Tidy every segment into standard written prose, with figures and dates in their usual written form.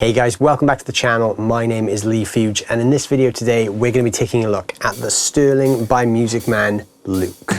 Hey guys, welcome back to the channel. My name is Leigh Fuge, and in this video today we're going to be taking a look at the Sterling by Music Man Luke.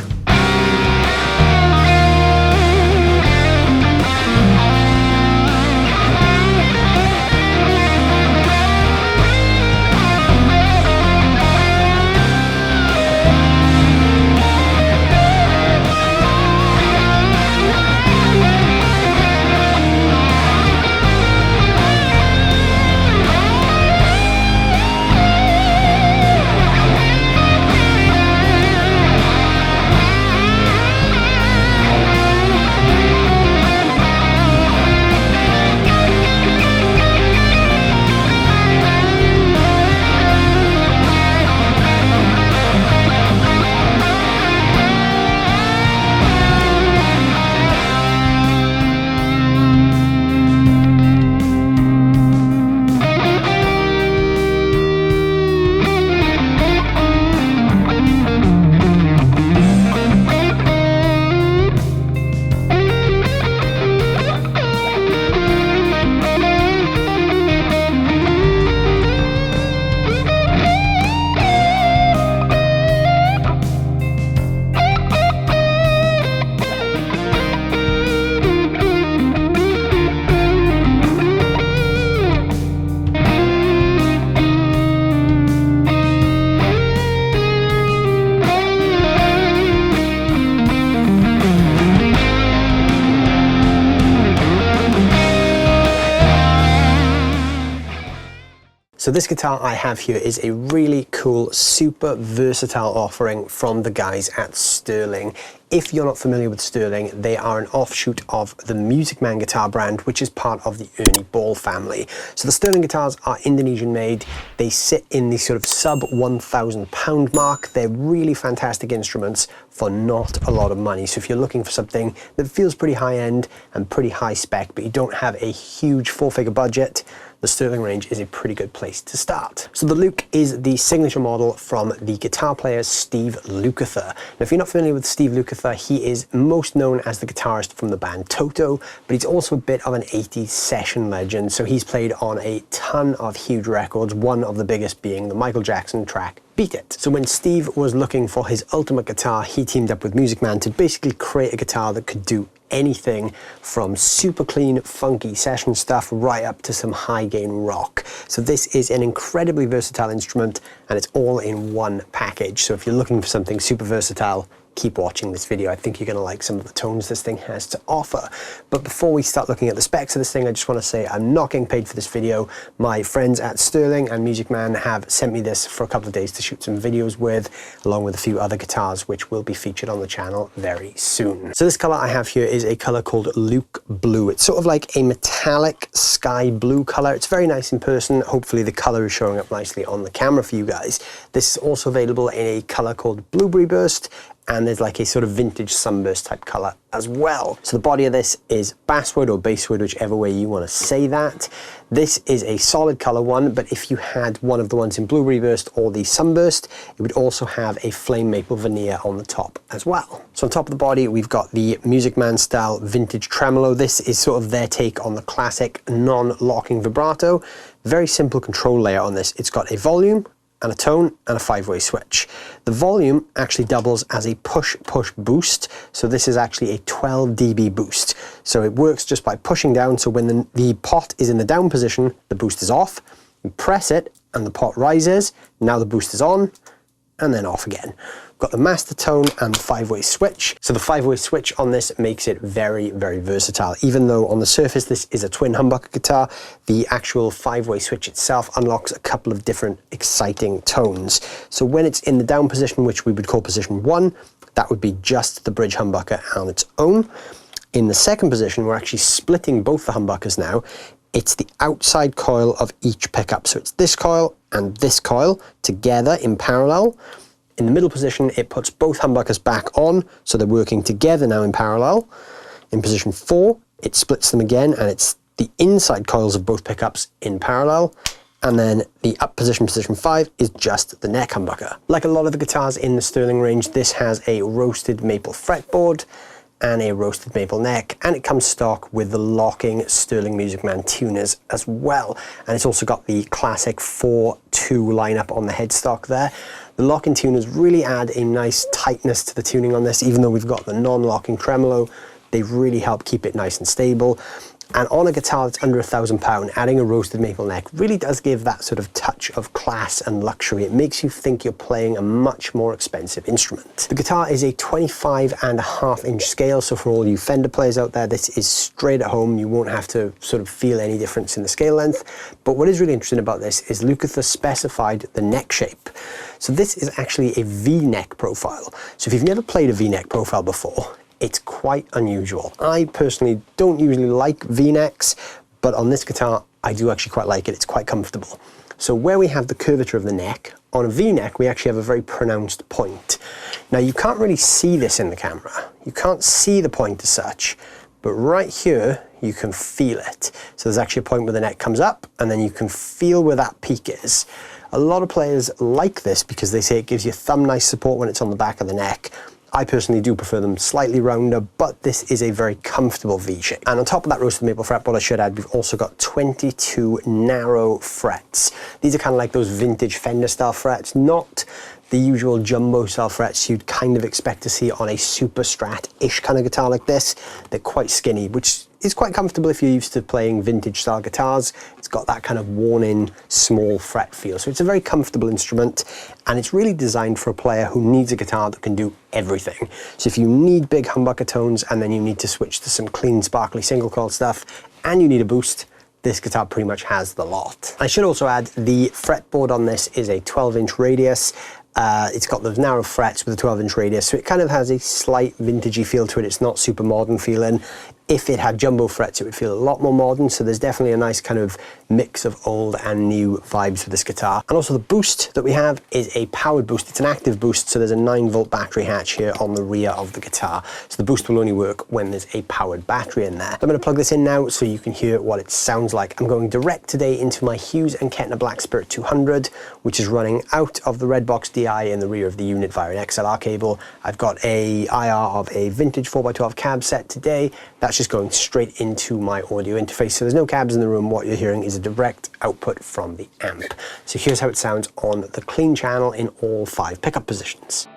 So this guitar I have here is a really cool, super versatile offering from the guys at Sterling. If you're not familiar with Sterling, they are an offshoot of the Music Man guitar brand, which is part of the Ernie Ball family. So the Sterling guitars are Indonesian made. They sit in the sort of sub £1,000 mark. They're really fantastic instruments for not a lot of money. So if you're looking for something that feels pretty high end and pretty high spec, but you don't have a huge four-figure budget, the Sterling range is a pretty good place to start. So the Luke is the signature model from the guitar player Steve Lukather. Now, if you're not familiar with Steve Lukather, he is most known as the guitarist from the band Toto, but he's also a bit of an 80s session legend. So he's played on a ton of huge records, one of the biggest being the Michael Jackson track Beat It. So when Steve was looking for his ultimate guitar, he teamed up with Music Man to basically create a guitar that could do anything from super clean, funky session stuff right up to some high gain rock. So this is an incredibly versatile instrument, and it's all in one package. So if you're looking for something super versatile, keep watching this video. I think you're going to like some of the tones this thing has to offer. But before we start looking at the specs of this thing, I just want to say I'm not getting paid for this video. My friends at Sterling and Music Man have sent me this for a couple of days to shoot some videos with, along with a few other guitars, which will be featured on the channel very soon. So this color I have here is a color called Luke Blue. It's sort of like a metallic sky blue color. It's very nice in person. Hopefully the color is showing up nicely on the camera for you guys. This is also available in a color called Blueberry Burst, and there's like a sort of vintage sunburst type color as well. So the body of this is basswood or basswood, whichever way you want to say that. This is a solid color one, but if you had one of the ones in Blueberry Burst or the Sunburst, it would also have a flame maple veneer on the top as well. So on top of the body, we've got the Music Man style vintage tremolo. This is sort of their take on the classic non-locking vibrato. Very simple control layer on this. It's got a volume, and a tone, and a 5-way switch. The volume actually doubles as a push-push boost, so this is actually a 12 dB boost. So it works just by pushing down, so when the pot is in the down position, the boost is off. You press it, and the pot rises. Now the boost is on, and then off again. Got the master tone and the 5-way switch. So the 5-way switch on this makes it very, very versatile. Even though on the surface this is a twin humbucker guitar, the actual 5-way switch itself unlocks a couple of different exciting tones. So when it's in the down position, which we would call position 1, that would be just the bridge humbucker on its own. In the second position, we're actually splitting both the humbuckers now. It's the outside coil of each pickup. So it's this coil and this coil together in parallel. In the middle position, it puts both humbuckers back on, so they're working together now in parallel. In position 4, it splits them again, and it's the inside coils of both pickups in parallel. And then the up position, position 5, is just the neck humbucker. Like a lot of the guitars in the Sterling range, this has a roasted maple fretboard. and a roasted maple neck, and it comes stock with the locking Sterling Music Man tuners as well. And it's also got the classic 4-2 lineup on the headstock there. The locking tuners really add a nice tightness to the tuning on this, even though we've got the non-locking tremolo. They really help keep it nice and stable. And on a guitar that's under £1,000, adding a roasted maple neck really does give that sort of touch of class and luxury. It makes you think you're playing a much more expensive instrument. The guitar is a 25.5-inch scale, so for all you Fender players out there, this is straight at home. You won't have to sort of feel any difference in the scale length. But what is really interesting about this is Lukather specified the neck shape. So this is actually a V-neck profile. So if you've never played a V-neck profile before, it's quite unusual. I personally don't usually like V-necks, but on this guitar, I do actually quite like it. It's quite comfortable. So where we have the curvature of the neck, on a V-neck, we actually have a very pronounced point. Now, you can't really see this in the camera. You can't see the point as such, but right here, you can feel it. So there's actually a point where the neck comes up, and then you can feel where that peak is. A lot of players like this because they say it gives your thumb nice support when it's on the back of the neck. I personally do prefer them slightly rounder, but this is a very comfortable V shape. And on top of that roasted maple fretboard, I should add, we've also got 22 narrow frets. These are kind of like those vintage Fender style frets, not the usual jumbo style frets you'd kind of expect to see on a super strat-ish kind of guitar like this. They're quite skinny, which is quite comfortable if you're used to playing vintage style guitars. It's got that kind of worn-in small fret feel. So it's a very comfortable instrument, and it's really designed for a player who needs a guitar that can do everything. So if you need big humbucker tones and then you need to switch to some clean, sparkly single coil stuff, and you need a boost, this guitar pretty much has the lot. I should also add the fretboard on this is a 12-inch radius. It's got those narrow frets with a 12-inch radius, so it kind of has a slight vintagey feel to it. It's not super modern feeling. If it had jumbo frets, it would feel a lot more modern, so there's definitely a nice kind of mix of old and new vibes with this guitar. And also the boost that we have is a powered boost. It's an active boost, so there's a 9-volt battery hatch here on the rear of the guitar. So the boost will only work when there's a powered battery in there. I'm going to plug this in now so you can hear what it sounds like. I'm going direct today into my Hughes & Kettner Black Spirit 200, which is running out of the Redbox DI in the rear of the unit via an XLR cable. I've got a IR of a vintage 4x12 cab set today. That's just going straight into my audio interface. So there's no cabs in the room. What you're hearing is a direct output from the amp. So here's how it sounds on the clean channel in all 5 pickup positions.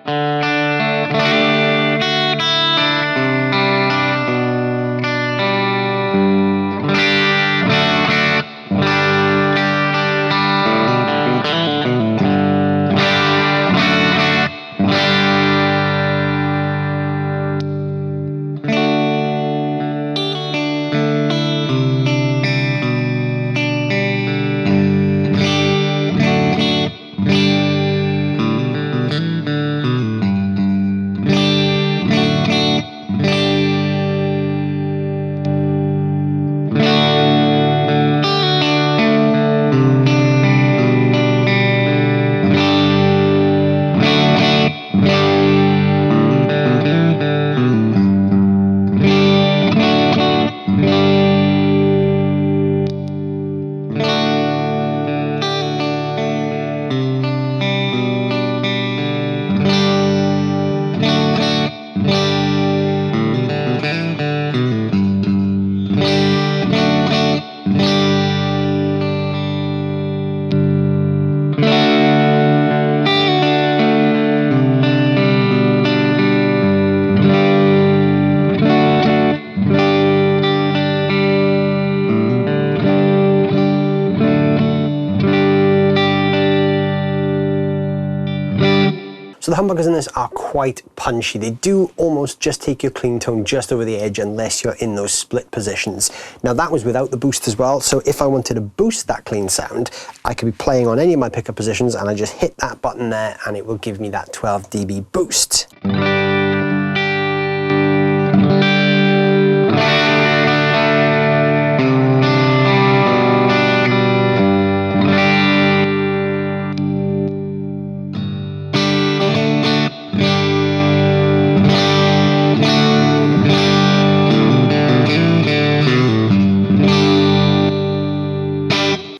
So the humbuckers in this are quite punchy. They do almost just take your clean tone just over the edge unless you're in those split positions. Now that was without the boost as well, so if I wanted to boost that clean sound, I could be playing on any of my pickup positions and I just hit that button there and it will give me that 12 dB boost.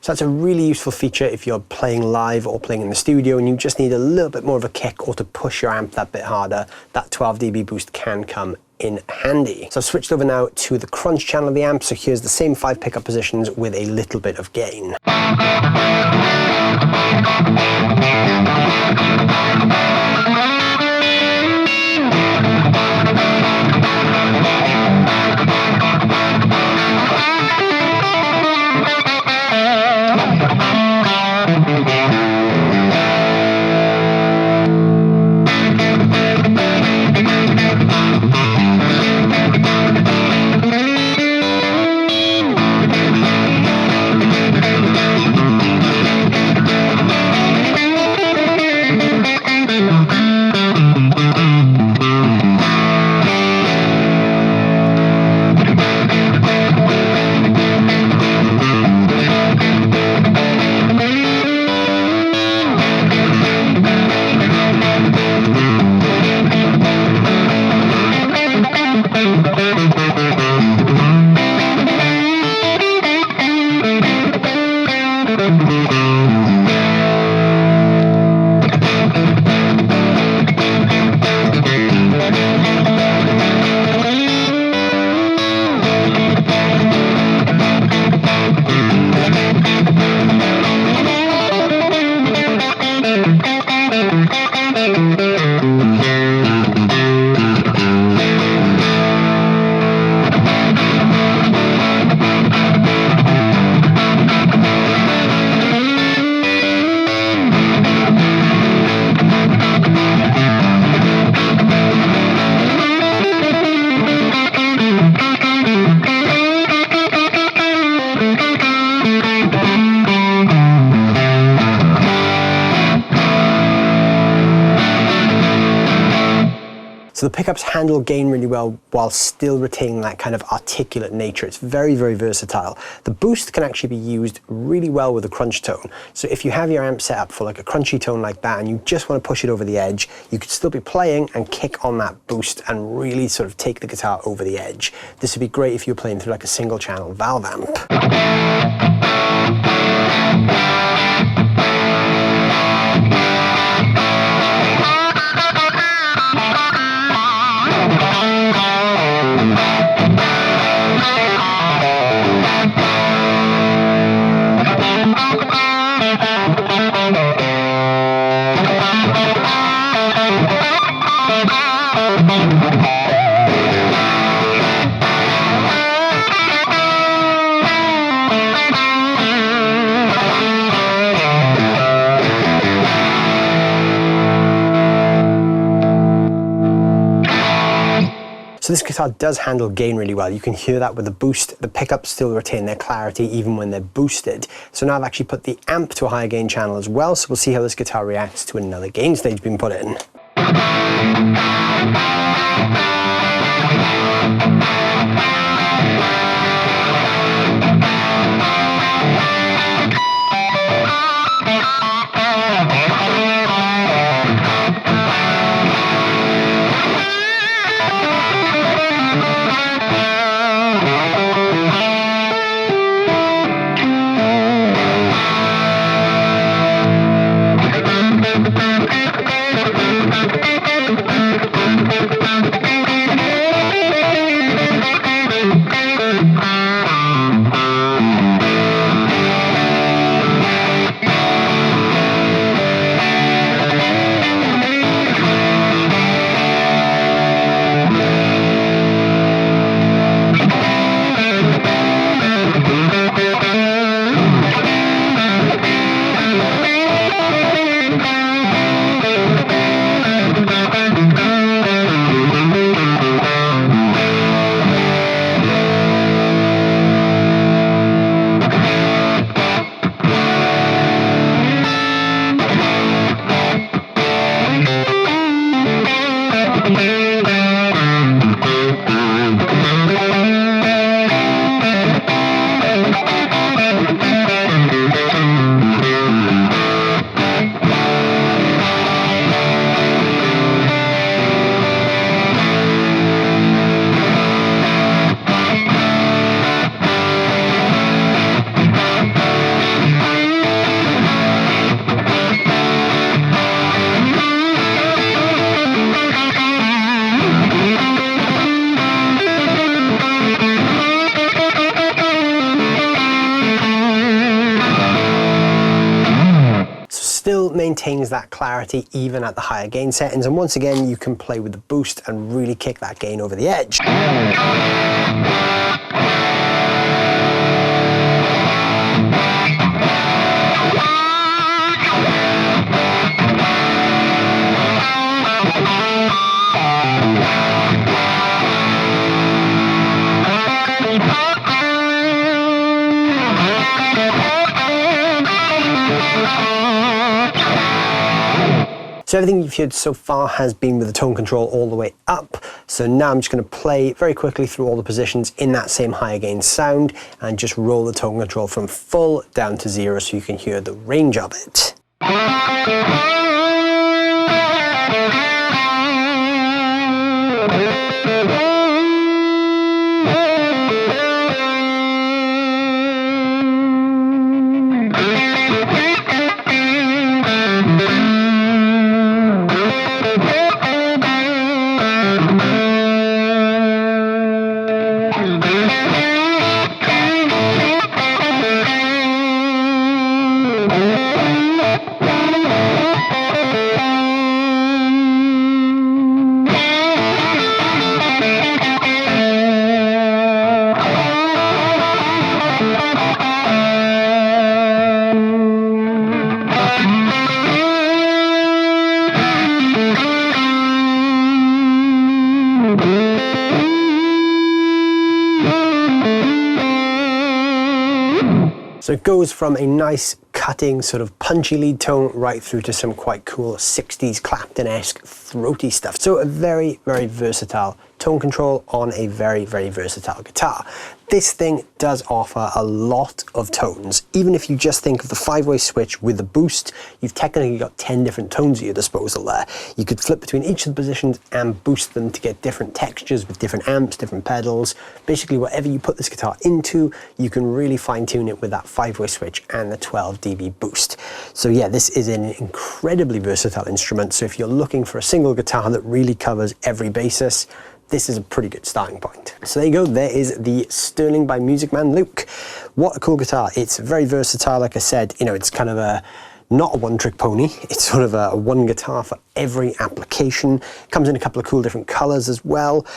So that's a really useful feature if you're playing live or playing in the studio and you just need a little bit more of a kick or to push your amp that bit harder. That 12 dB boost can come in handy. So I've switched over now to the crunch channel of the amp. So here's the same 5 pickup positions with a little bit of gain. So the pickups handle gain really well while still retaining that kind of articulate nature. It's very, very versatile. The boost can actually be used really well with a crunch tone. So if you have your amp set up for like a crunchy tone like that and you just want to push it over the edge, you could still be playing and kick on that boost and really sort of take the guitar over the edge. This would be great if you're playing through like a single channel valve amp. So this guitar does handle gain really well. You can hear that with the boost. The pickups still retain their clarity even when they're boosted. So now I've actually put the amp to a higher gain channel as well, so we'll see how this guitar reacts to another gain stage being put in. still maintains that clarity even at the higher gain settings. And once again, you can play with the boost and really kick that gain over the edge. So everything you've heard so far has been with the tone control all the way up. So now I'm just going to play very quickly through all the positions in that same higher gain sound and just roll the tone control from full down to 0 so you can hear the range of it. So it goes from a nice cutting sort of punchy lead tone right through to some quite cool 60s Clapton-esque throaty stuff. So a very, very versatile tone control on a very, very versatile guitar. This thing does offer a lot of tones. Even if you just think of the 5-way switch with the boost, you've technically got 10 different tones at your disposal there. You could flip between each of the positions and boost them to get different textures with different amps, different pedals. Basically, whatever you put this guitar into, you can really fine tune it with that 5-way switch and the 12 dB boost. So yeah, this is an incredibly versatile instrument. So if you're looking for a single guitar that really covers every basis, this is a pretty good starting point. So there you go, there is the Sterling by Music Man Luke. What a cool guitar. It's very versatile, like I said, you know, it's kind of not a one-trick pony. It's sort of a one guitar for every application. Comes in a couple of cool different colors as well.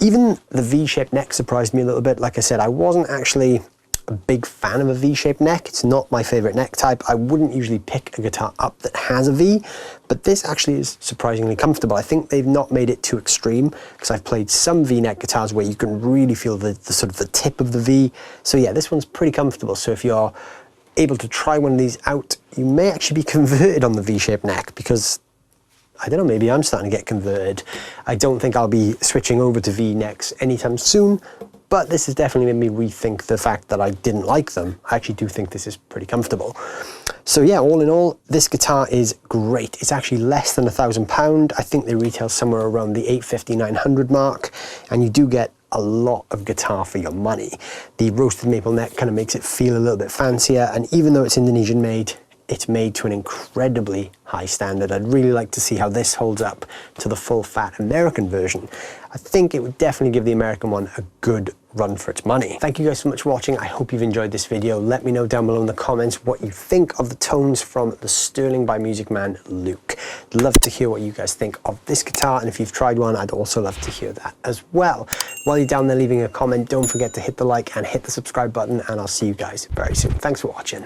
Even the V-shaped neck surprised me a little bit. Like I said, I wasn't actually a big fan of a V-shaped neck. It's not my favorite neck type. I wouldn't usually pick a guitar up that has a V, but this actually is surprisingly comfortable. I think they've not made it too extreme, because I've played some V-neck guitars where you can really feel the sort of the tip of the V. So yeah, this one's pretty comfortable. So if you're able to try one of these out, you may actually be converted on the V-shaped neck, because I don't know, maybe I'm starting to get converted. I don't think I'll be switching over to V-necks anytime soon, but this has definitely made me rethink the fact that I didn't like them. I actually do think this is pretty comfortable. So yeah, all in all, this guitar is great. It's actually less than £1,000. I think they retail somewhere around the $850–900 mark, and you do get a lot of guitar for your money. The roasted maple neck kind of makes it feel a little bit fancier, and even though it's Indonesian made, it's made to an incredibly high standard. I'd really like to see how this holds up to the full fat American version. I think it would definitely give the American one a good run for its money. Thank you guys so much for watching. I hope you've enjoyed this video. Let me know down below in the comments what you think of the tones from the Sterling by Music Man Luke. I'd love to hear what you guys think of this guitar, and if you've tried one, I'd also love to hear that as well. While you're down there leaving a comment, don't forget to hit the like and hit the subscribe button, and I'll see you guys very soon. Thanks for watching.